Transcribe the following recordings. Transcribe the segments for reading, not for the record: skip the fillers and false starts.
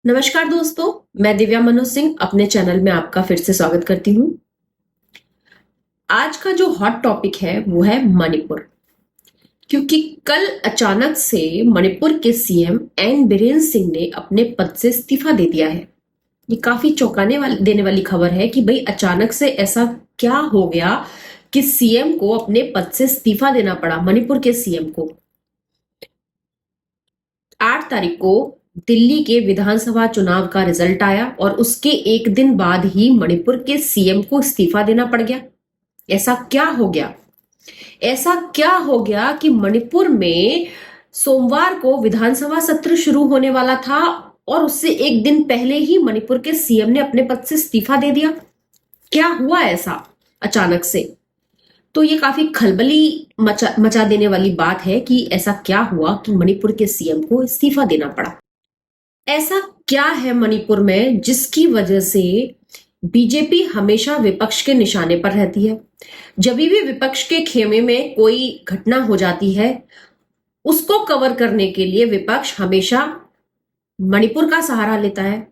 नमस्कार दोस्तों, मैं दिव्या मनोज सिंह अपने चैनल में आपका फिर से स्वागत करती हूँ। आज का जो हॉट टॉपिक है वो है मणिपुर, क्योंकि कल अचानक से मणिपुर के सीएम एन बीरेन सिंह ने अपने पद से इस्तीफा दे दिया है। ये काफी देने वाली खबर है कि भाई अचानक से ऐसा क्या हो गया कि सीएम को अपने पद से इस्तीफा देना पड़ा। मणिपुर के सीएम को 8 तारीख को दिल्ली के विधानसभा चुनाव का रिजल्ट आया और उसके एक दिन बाद ही मणिपुर के सीएम को इस्तीफा देना पड़ गया। ऐसा क्या हो गया? ऐसा क्या हो गया कि मणिपुर में सोमवार को विधानसभा सत्र शुरू होने वाला था और उससे एक दिन पहले ही मणिपुर के सीएम ने अपने पद से इस्तीफा दे दिया। क्या हुआ ऐसा अचानक से? तो ये काफी खलबली मचा देने वाली बात है कि ऐसा क्या हुआ कि मणिपुर के सीएम को इस्तीफा देना पड़ा। ऐसा क्या है मणिपुर में जिसकी वजह से बीजेपी हमेशा विपक्ष के निशाने पर रहती है? जब भी विपक्ष के खेमे में कोई घटना हो जाती है, उसको कवर करने के लिए विपक्ष हमेशा मणिपुर का सहारा लेता है।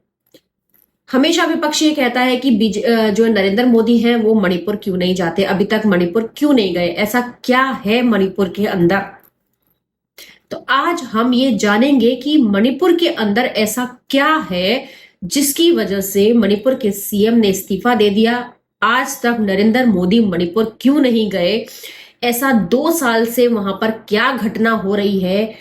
हमेशा विपक्ष ये कहता है कि जो नरेंद्र मोदी हैं वो मणिपुर क्यों नहीं जाते, अभी तक मणिपुर क्यों नहीं गए, ऐसा क्या है मणिपुर के अंदर? तो आज हम ये जानेंगे कि मणिपुर के अंदर ऐसा क्या है जिसकी वजह से मणिपुर के सीएम ने इस्तीफा दे दिया। आज तक नरेंद्र मोदी मणिपुर क्यों नहीं गए? ऐसा 2 साल से वहां पर क्या घटना हो रही है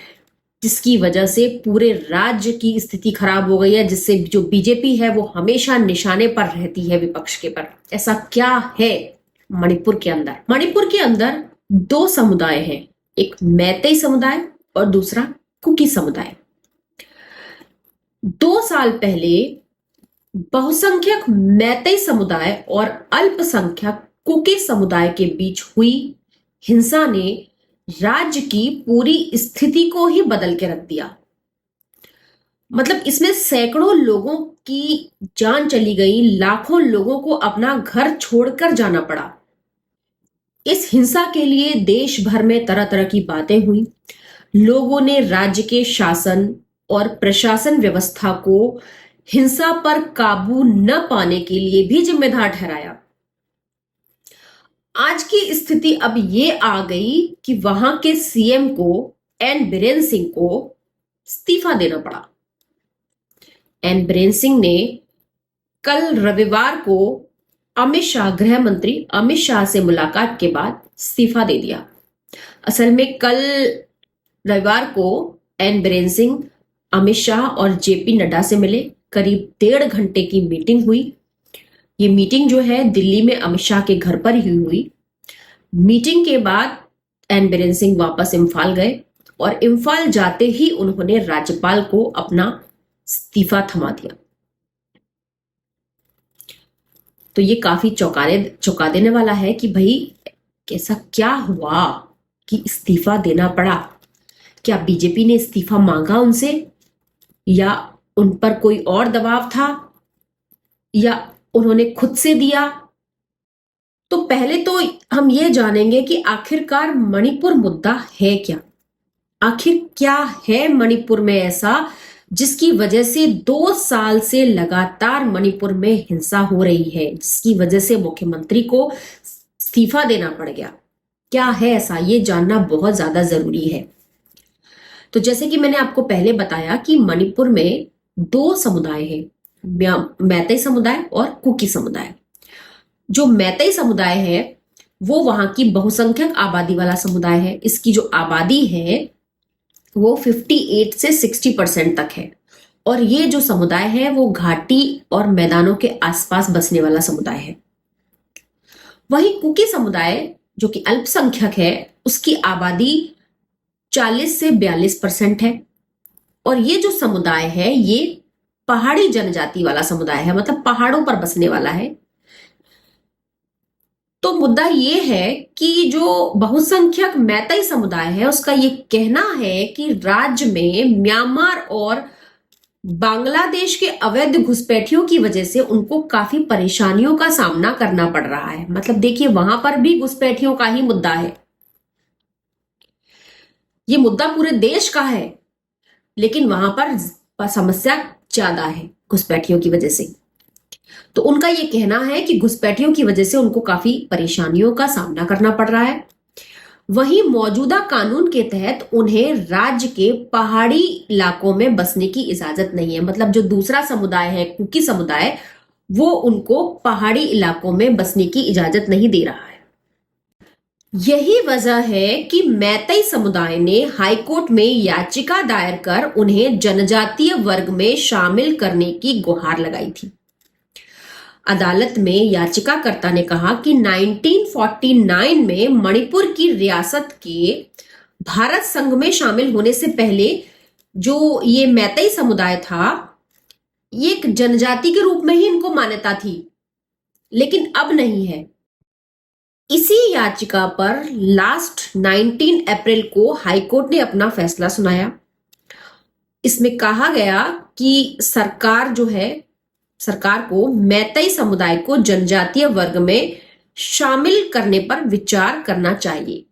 जिसकी वजह से पूरे राज्य की स्थिति खराब हो गई है, जिससे जो बीजेपी है वो हमेशा निशाने पर रहती है विपक्ष के पर। ऐसा क्या है मणिपुर के अंदर? मणिपुर के अंदर 2 समुदाय हैं, एक मैतेई समुदाय और दूसरा कुकी समुदाय। 2 साल पहले बहुसंख्यक मैतेई समुदाय और अल्पसंख्यक कुकी समुदाय के बीच हुई हिंसा ने राज्य की पूरी स्थिति को ही बदल के रख दिया। मतलब इसमें सैकड़ों लोगों की जान चली गई, लाखों लोगों को अपना घर छोड़कर जाना पड़ा। इस हिंसा के लिए देश भर में तरह तरह की बातें हुई। लोगों ने राज्य के शासन और प्रशासन व्यवस्था को हिंसा पर काबू न पाने के लिए भी जिम्मेदार ठहराया। आज की स्थिति अब ये आ गई कि वहां के सीएम को एन बीरेन सिंह को इस्तीफा देना पड़ा। एन बीरेन सिंह ने कल रविवार को अमित शाह, गृह मंत्री अमित शाह से मुलाकात के बाद इस्तीफा दे दिया। असल में कल रविवार को एन बीरेन सिंह अमित शाह और जेपी नड्डा से मिले। करीब 1.5 घंटे की मीटिंग हुई। ये मीटिंग जो है दिल्ली में अमित शाह के घर पर ही हुई। मीटिंग के बाद एन बीरेन सिंह वापस इम्फाल गए और इम्फाल जाते ही उन्होंने राज्यपाल को अपना इस्तीफा थमा दिया। तो ये काफी चौंका देने वाला है कि भाई कैसा क्या हुआ कि इस्तीफा देना पड़ा। क्या बीजेपी ने इस्तीफा मांगा उनसे, या उन पर कोई और दबाव था, या उन्होंने खुद से दिया? तो पहले तो हम ये जानेंगे कि आखिरकार मणिपुर मुद्दा है क्या। आखिर क्या है मणिपुर में ऐसा जिसकी वजह से 2 साल से लगातार मणिपुर में हिंसा हो रही है, जिसकी वजह से मुख्यमंत्री को इस्तीफा देना पड़ गया? क्या है ऐसा, ये जानना बहुत ज्यादा जरूरी है। तो जैसे कि मैंने आपको पहले बताया कि मणिपुर में 2 समुदाय हैं, मैतेई समुदाय और कुकी समुदाय। जो मैतेई समुदाय है वो वहां की बहुसंख्यक आबादी वाला समुदाय है। इसकी जो आबादी है वो 58 से 60% तक है। और ये जो समुदाय है वो घाटी और मैदानों के आसपास बसने वाला समुदाय है। वहीं कुकी समुदाय जो कि अल्पसंख्यक है, उसकी आबादी 40 से 42% है। और ये जो समुदाय है ये पहाड़ी जनजाति वाला समुदाय है, मतलब पहाड़ों पर बसने वाला है। तो मुद्दा ये है कि जो बहुसंख्यक मैतेई समुदाय है उसका ये कहना है कि राज्य में म्यांमार और बांग्लादेश के अवैध घुसपैठियों की वजह से उनको काफी परेशानियों का सामना करना पड़ रहा है। मतलब देखिए, वहां पर भी घुसपैठियों का ही मुद्दा है। ये मुद्दा पूरे देश का है, लेकिन वहां पर समस्या ज्यादा है घुसपैठियों की वजह से। तो उनका ये कहना है कि घुसपैठियों की वजह से उनको काफी परेशानियों का सामना करना पड़ रहा है। वहीं मौजूदा कानून के तहत उन्हें राज्य के पहाड़ी इलाकों में बसने की इजाजत नहीं है। मतलब जो दूसरा समुदाय है, कुकी समुदाय, वो उनको पहाड़ी इलाकों में बसने की इजाजत नहीं दे रहा है। यही वजह है कि मैतेई समुदाय ने हाईकोर्ट में याचिका दायर कर उन्हें जनजातीय वर्ग में शामिल करने की गुहार लगाई थी। अदालत में याचिकाकर्ता ने कहा कि 1949 में मणिपुर की रियासत के भारत संघ में शामिल होने से पहले जो ये मैतेई समुदाय था, ये एक जनजाति के रूप में ही इनको मान्यता थी, लेकिन अब नहीं है। इसी याचिका पर लास्ट 19 अप्रैल को हाईकोर्ट ने अपना फैसला सुनाया। इसमें कहा गया कि सरकार को मैतेई समुदाय को जनजातीय वर्ग में शामिल करने पर विचार करना चाहिए।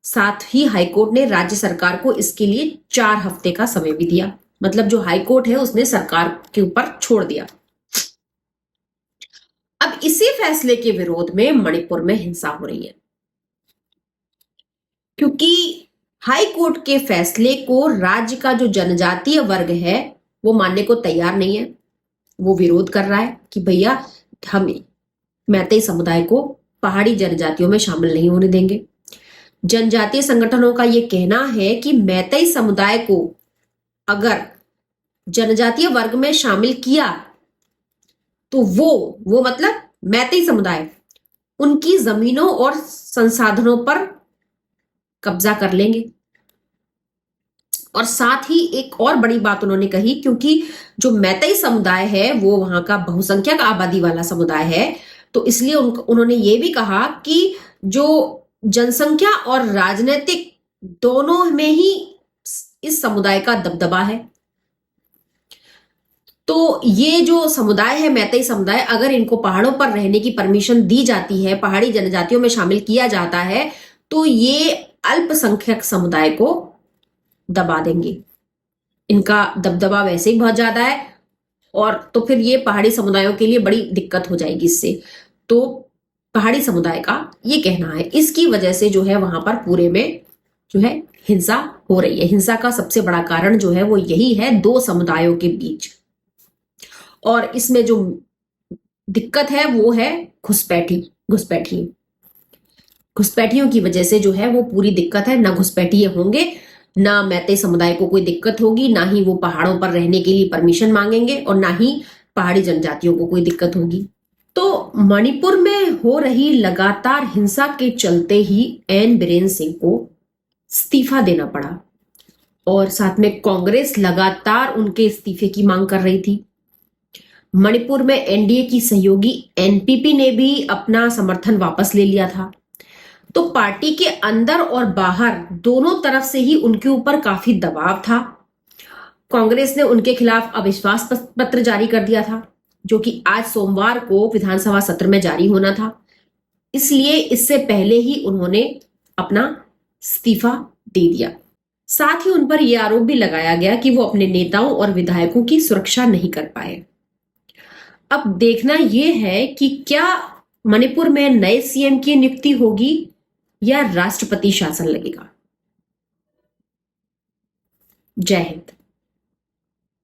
साथ ही हाईकोर्ट ने राज्य सरकार को इसके लिए 4 हफ्ते का समय भी दिया। मतलब जो हाईकोर्ट है उसने सरकार के ऊपर छोड़ दिया। अब इसी फैसले के विरोध में मणिपुर में हिंसा हो रही है, क्योंकि हाई कोर्ट के फैसले को राज्य का जो जनजातीय वर्ग है वो मानने को तैयार नहीं है। वो विरोध कर रहा है कि भैया हम मैतेई समुदाय को पहाड़ी जनजातियों में शामिल नहीं होने देंगे। जनजातीय संगठनों का ये कहना है कि मैतेई समुदाय को अगर जनजातीय वर्ग में शामिल किया तो वो मतलब मैतेई समुदाय उनकी जमीनों और संसाधनों पर कब्जा कर लेंगे। और साथ ही एक और बड़ी बात उन्होंने कही, क्योंकि जो मैतेई समुदाय है वो वहां का बहुसंख्यक आबादी वाला समुदाय है, तो इसलिए उन्होंने ये भी कहा कि जो जनसंख्या और राजनीतिक दोनों में ही इस समुदाय का दबदबा है। तो ये जो समुदाय है मैतेई समुदाय, अगर इनको पहाड़ों पर रहने की परमिशन दी जाती है, पहाड़ी जनजातियों में शामिल किया जाता है, तो ये अल्पसंख्यक समुदाय को दबा देंगे। इनका दबदबा वैसे ही बहुत ज्यादा है और तो फिर ये पहाड़ी समुदायों के लिए बड़ी दिक्कत हो जाएगी इससे। तो पहाड़ी समुदाय का ये कहना है, इसकी वजह से जो है वहां पर पूरे में जो है हिंसा हो रही है। हिंसा का सबसे बड़ा कारण जो है वो यही है, 2 समुदायों के बीच। और इसमें जो दिक्कत है वो है घुसपैठियों की वजह से जो है वो पूरी दिक्कत है। ना घुसपैठिए होंगे, ना मैतेई समुदाय को कोई दिक्कत होगी, ना ही वो पहाड़ों पर रहने के लिए परमिशन मांगेंगे और ना ही पहाड़ी जनजातियों को कोई दिक्कत होगी। तो मणिपुर में हो रही लगातार हिंसा के चलते ही एन बीरेन सिंह को इस्तीफा देना पड़ा और साथ में कांग्रेस लगातार उनके इस्तीफे की मांग कर रही थी। मणिपुर में एनडीए की सहयोगी एनपीपी ने भी अपना समर्थन वापस ले लिया था। तो पार्टी के अंदर और बाहर दोनों तरफ से ही उनके ऊपर काफी दबाव था। कांग्रेस ने उनके खिलाफ अविश्वास पत्र जारी कर दिया था, जो कि आज सोमवार को विधानसभा सत्र में जारी होना था। इसलिए इससे पहले ही उन्होंने अपना इस्तीफा दे दिया। साथ ही उन पर यह आरोप भी लगाया गया कि वो अपने नेताओं और विधायकों की सुरक्षा नहीं कर पाए। अब देखना यह है कि क्या मणिपुर में नए सीएम की नियुक्ति होगी या राष्ट्रपति शासन लगेगा। जय हिंद।